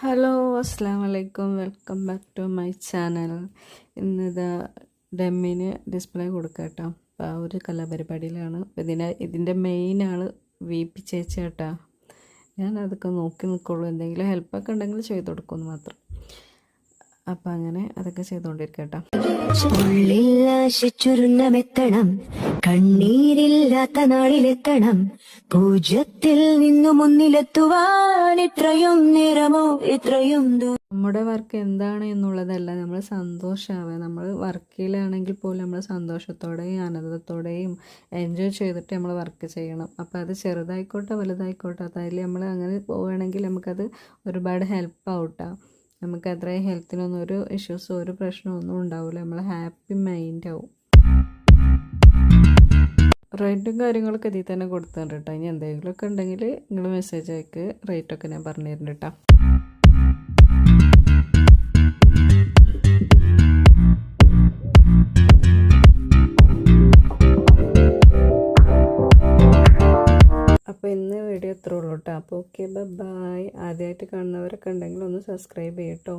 Hello, അസ്സാം വലൈക്കും. Welcome back to my channel. ഇന്നിതാ ഡെമ്മിന് ഡിസ്പ്ലേ കൊടുക്കുക കേട്ടോ. അപ്പോൾ ആ ഒരു കലാപരിപാടിയിലാണ്. ഇതിൻ്റെ മെയിൻ ആൾ വീപ്പി ചേച്ചി കേട്ടോ. ഞാൻ അതൊക്കെ നോക്കി നിൽക്കുള്ളൂ, എന്തെങ്കിലും ഹെൽപ്പൊക്കെ ഉണ്ടെങ്കിൽ ചെയ്ത് കൊടുക്കുമെന്ന് മാത്രം. അപ്പം അങ്ങനെ അതൊക്കെ ചെയ്തുകൊണ്ടിരിക്കട്ടോ. ചുരുന്നമെത്തണം, കണ്ണീരില്ലാത്ത നാളിലെത്തണം, പൂജ്യത്തിൽ നിന്നു മുന്നിലെത്തുവാൻ ഇത്രയും നേരമോ ഇത്രയും നമ്മുടെ വർക്ക് എന്താണ് എന്നുള്ളതല്ല, നമ്മൾ സന്തോഷമാവുക. നമ്മൾ വർക്കിലാണെങ്കിൽ പോലും നമ്മൾ സന്തോഷത്തോടെയും ആനന്ദത്തോടെയും എൻജോയ് ചെയ്തിട്ട് നമ്മൾ വർക്ക് ചെയ്യണം. അപ്പോൾ അത് ചെറുതായിക്കോട്ടെ വലുതായിക്കോട്ടെ, അതിൽ നമ്മൾ അങ്ങനെ പോവുകയാണെങ്കിൽ നമുക്കത് ഒരുപാട് ഹെൽപ്പ് ആവട്ടാം. നമുക്ക് അത്രയും ഹെൽത്തിനൊന്നും ഒരു ഇഷ്യൂസോ ഒരു പ്രശ്നമൊന്നും ഉണ്ടാവില്ല. നമ്മൾ ഹാപ്പി മൈൻഡാവും. റേറ്റും കാര്യങ്ങളൊക്കെ ഇതിൽ തന്നെ കൊടുത്തിട്ടുണ്ട് കേട്ടോ. ഇനി എന്തെങ്കിലുമൊക്കെ ഉണ്ടെങ്കിൽ നിങ്ങൾ മെസ്സേജ് അയക്ക്, റേറ്റൊക്കെ ഞാൻ പറഞ്ഞു തരുന്നുണ്ട് കേട്ടോ. അപ്പോൾ ഇന്ന് വീഡിയോ ഇത്രേ ഉള്ളൂ കേട്ടോ. അപ്പോൾ ഓക്കെ, ബൈ. ആദ്യമായിട്ട് കാണുന്നവരൊക്കെ ഉണ്ടെങ്കിൽ ഒന്ന് സബ്സ്ക്രൈബ് ചെയ്യട്ടോ.